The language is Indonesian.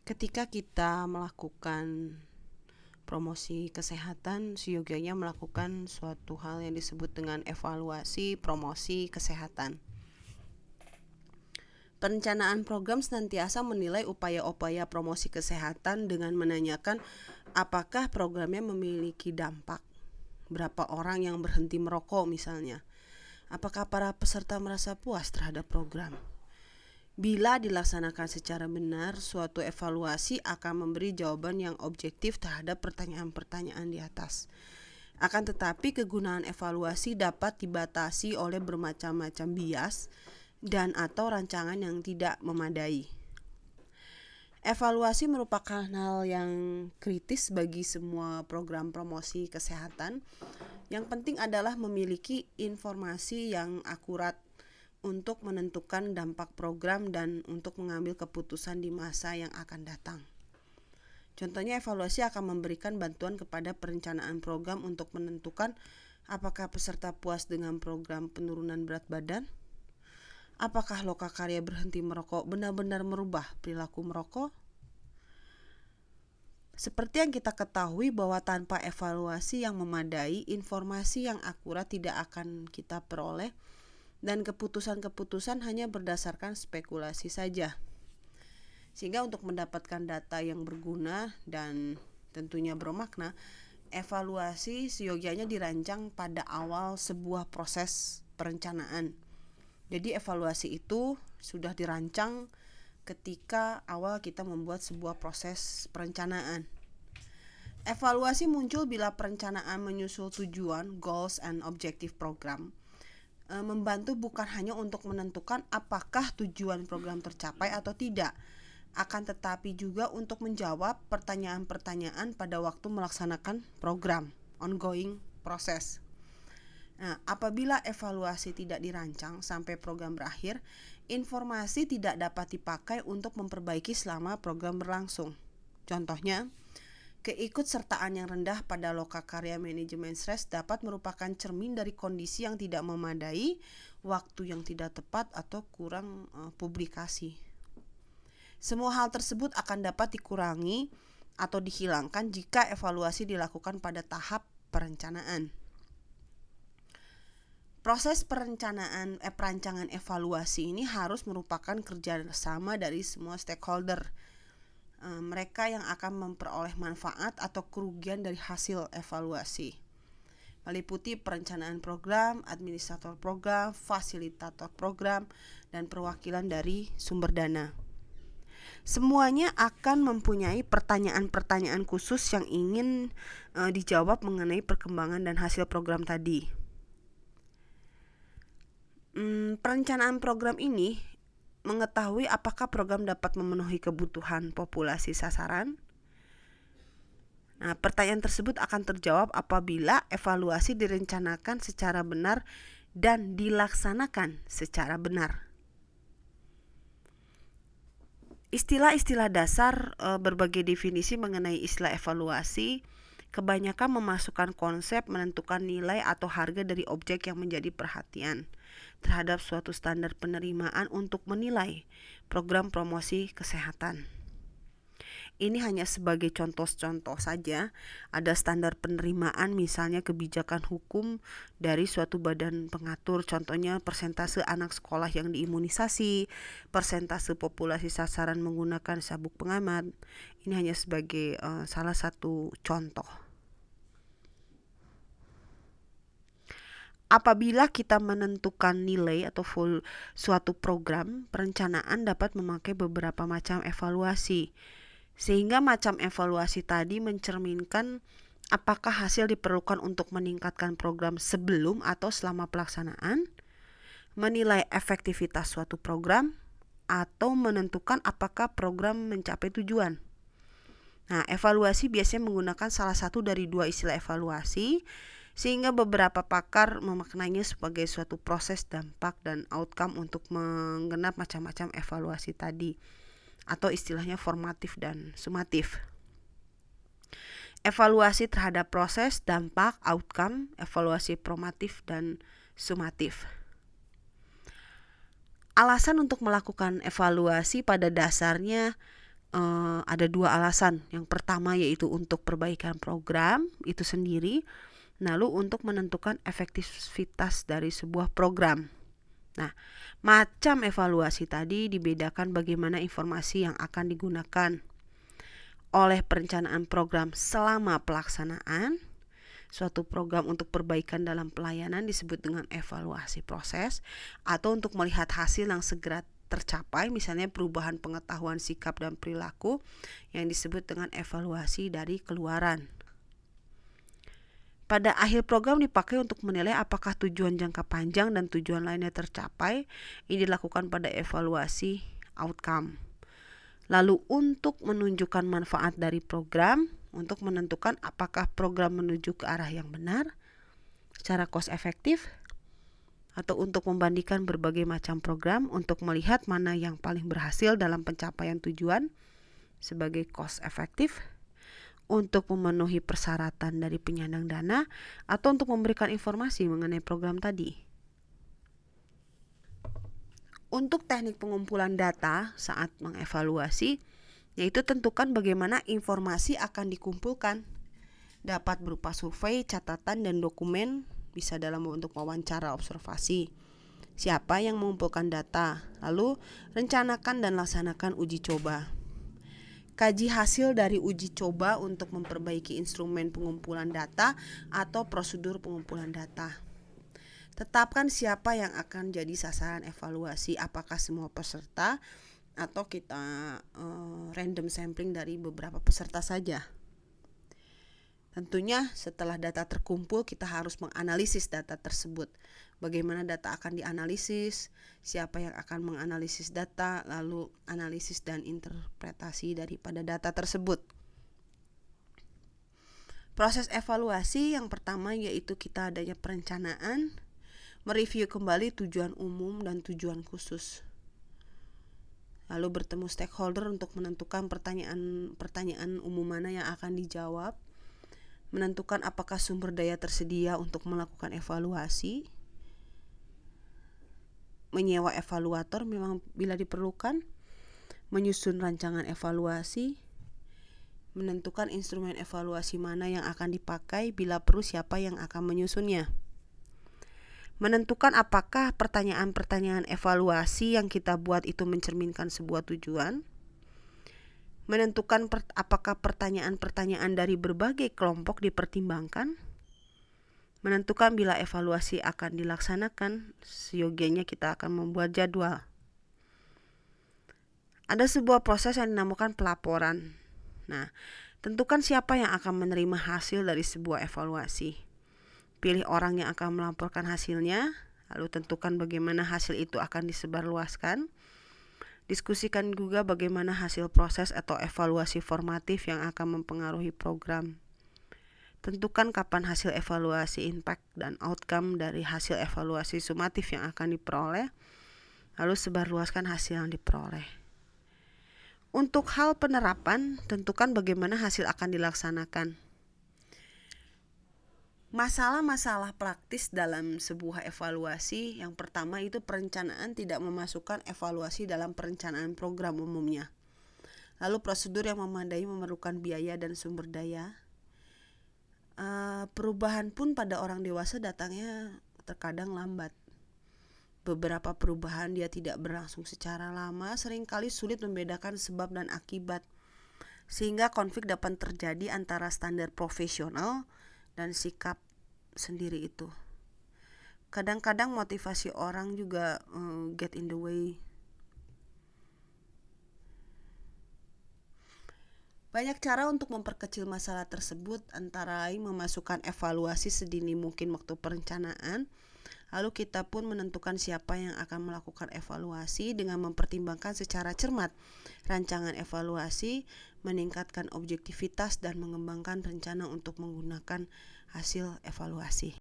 Ketika kita melakukan promosi kesehatan, seyogianya melakukan suatu hal yang disebut dengan evaluasi promosi kesehatan. Perencanaan program senantiasa menilai upaya-upaya promosi kesehatan dengan menanyakan apakah programnya memiliki dampak. Berapa orang yang berhenti merokok misalnya. Apakah para peserta merasa puas terhadap program? Bila dilaksanakan secara benar, suatu evaluasi akan memberi jawaban yang objektif terhadap pertanyaan-pertanyaan di atas. Akan tetapi kegunaan evaluasi dapat dibatasi oleh bermacam-macam bias dan atau rancangan yang tidak memadai. Evaluasi merupakan hal yang kritis bagi semua program promosi kesehatan. Yang penting adalah memiliki informasi yang akurat untuk menentukan dampak program dan untuk mengambil keputusan di masa yang akan datang. Contohnya, evaluasi akan memberikan bantuan kepada perencanaan program untuk menentukan apakah peserta puas dengan program penurunan berat badan, apakah lokakarya berhenti merokok benar-benar merubah perilaku merokok. Seperti yang kita ketahui bahwa tanpa evaluasi yang memadai, informasi yang akurat tidak akan kita peroleh dan keputusan-keputusan hanya berdasarkan spekulasi saja. Sehingga untuk mendapatkan data yang berguna dan tentunya bermakna, evaluasi seyogianya dirancang pada awal sebuah proses perencanaan. Jadi evaluasi itu sudah dirancang ketika awal kita membuat sebuah proses perencanaan. Evaluasi muncul bila perencanaan menyusul tujuan, goals and objective program. Membantu bukan hanya untuk menentukan apakah tujuan program tercapai atau tidak, akan tetapi juga untuk menjawab pertanyaan-pertanyaan pada waktu melaksanakan program, ongoing proses. Nah, apabila evaluasi tidak dirancang sampai program berakhir, informasi tidak dapat dipakai untuk memperbaiki selama program berlangsung. Contohnya, keikutsertaan yang rendah pada lokakarya manajemen stres dapat merupakan cermin dari kondisi yang tidak memadai, waktu yang tidak tepat, atau kurang publikasi. Semua hal tersebut akan dapat dikurangi atau dihilangkan jika evaluasi dilakukan pada tahap perencanaan. Proses perancangan evaluasi ini harus merupakan kerjasama dari semua stakeholder. Mereka yang akan memperoleh manfaat atau kerugian dari hasil evaluasi, meliputi perencanaan program, administrator program, fasilitator program, dan perwakilan dari sumber dana. Semuanya akan mempunyai pertanyaan-pertanyaan khusus yang ingin dijawab mengenai perkembangan dan hasil program tadi. Perencanaan program ini mengetahui apakah program dapat memenuhi kebutuhan populasi sasaran. Nah, pertanyaan tersebut akan terjawab apabila evaluasi direncanakan secara benar dan dilaksanakan secara benar. Istilah-istilah dasar berbagai definisi mengenai istilah evaluasi kebanyakan memasukkan konsep menentukan nilai atau harga dari objek yang menjadi perhatian terhadap suatu standar penerimaan untuk menilai program promosi kesehatan. Ini hanya sebagai contoh-contoh saja. Ada standar penerimaan, misalnya kebijakan hukum dari suatu badan pengatur, contohnya persentase anak sekolah yang diimunisasi, persentase populasi sasaran menggunakan sabuk pengaman. Ini hanya sebagai salah satu contoh. Apabila kita menentukan nilai atau suatu program, perencanaan dapat memakai beberapa macam evaluasi. Sehingga macam evaluasi tadi mencerminkan apakah hasil diperlukan untuk meningkatkan program sebelum atau selama pelaksanaan, menilai efektivitas suatu program, atau menentukan apakah program mencapai tujuan. Nah, evaluasi biasanya menggunakan salah satu dari dua istilah evaluasi, sehingga beberapa pakar memaknainya sebagai suatu proses, dampak, dan outcome untuk menggenap macam-macam evaluasi tadi, atau istilahnya formatif dan sumatif. Evaluasi terhadap proses, dampak, outcome, evaluasi formatif dan sumatif. Alasan untuk melakukan evaluasi pada dasarnya ada 2 alasan. Yang pertama yaitu untuk perbaikan program itu sendiri, lalu untuk menentukan efektivitas dari sebuah program. Nah, macam evaluasi tadi dibedakan bagaimana informasi yang akan digunakan oleh perencanaan program selama pelaksanaan. Suatu program untuk perbaikan dalam pelayanan disebut dengan evaluasi proses, atau untuk melihat hasil yang segera tercapai, misalnya perubahan pengetahuan sikap dan perilaku, yang disebut dengan evaluasi dari keluaran. Pada akhir program dipakai untuk menilai apakah tujuan jangka panjang dan tujuan lainnya tercapai. Ini dilakukan pada evaluasi outcome. Lalu untuk menunjukkan manfaat dari program, untuk menentukan apakah program menuju ke arah yang benar, secara cost efektif, atau untuk membandingkan berbagai macam program untuk melihat mana yang paling berhasil dalam pencapaian tujuan sebagai cost efektif, untuk memenuhi persyaratan dari penyandang dana, atau untuk memberikan informasi mengenai program tadi. Untuk teknik pengumpulan data saat mengevaluasi, yaitu tentukan bagaimana informasi akan dikumpulkan. Dapat berupa survei, catatan, dan dokumen, bisa dalam bentuk wawancara observasi. Siapa yang mengumpulkan data, lalu rencanakan dan laksanakan uji coba. Kaji hasil dari uji coba untuk memperbaiki instrumen pengumpulan data atau prosedur pengumpulan data. Tetapkan siapa yang akan jadi sasaran evaluasi, apakah semua peserta atau kita random sampling dari beberapa peserta saja. Tentunya setelah data terkumpul, kita harus menganalisis data tersebut. Bagaimana data akan dianalisis, siapa yang akan menganalisis data, lalu analisis dan interpretasi daripada data tersebut. Proses evaluasi yang pertama yaitu kita adanya perencanaan, mereview kembali tujuan umum dan tujuan khusus. Lalu bertemu stakeholder untuk menentukan pertanyaan umum mana yang akan dijawab, menentukan apakah sumber daya tersedia untuk melakukan evaluasi, menyewa evaluator memang bila diperlukan, menyusun rancangan evaluasi, menentukan instrumen evaluasi mana yang akan dipakai, bila perlu siapa yang akan menyusunnya. Menentukan apakah pertanyaan-pertanyaan evaluasi yang kita buat itu mencerminkan sebuah tujuan. Menentukan apakah pertanyaan-pertanyaan dari berbagai kelompok dipertimbangkan. Menentukan bila evaluasi akan dilaksanakan, seyogianya kita akan membuat jadwal. Ada sebuah proses yang dinamakan pelaporan. Nah, tentukan siapa yang akan menerima hasil dari sebuah evaluasi. Pilih orang yang akan melaporkan hasilnya, lalu tentukan bagaimana hasil itu akan disebarluaskan. Diskusikan juga bagaimana hasil proses atau evaluasi formatif yang akan mempengaruhi program. Tentukan kapan hasil evaluasi impact dan outcome dari hasil evaluasi sumatif yang akan diperoleh, lalu sebarluaskan hasil yang diperoleh. Untuk hal penerapan, tentukan bagaimana hasil akan dilaksanakan. Masalah-masalah praktis dalam sebuah evaluasi, yang pertama itu perencanaan tidak memasukkan evaluasi dalam perencanaan program umumnya. Lalu prosedur yang memadai memerlukan biaya dan sumber daya. Perubahan pun pada orang dewasa datangnya terkadang lambat. Beberapa perubahan dia tidak berlangsung secara lama, seringkali sulit membedakan sebab dan akibat, sehingga konflik dapat terjadi antara standar profesional dan sikap sendiri itu. Kadang-kadang motivasi orang juga get in the way. Banyak cara untuk memperkecil masalah tersebut, antara lain memasukkan evaluasi sedini mungkin waktu perencanaan. Lalu kita pun menentukan siapa yang akan melakukan evaluasi dengan mempertimbangkan secara cermat rancangan evaluasi, meningkatkan objektivitas dan mengembangkan rencana untuk menggunakan hasil evaluasi.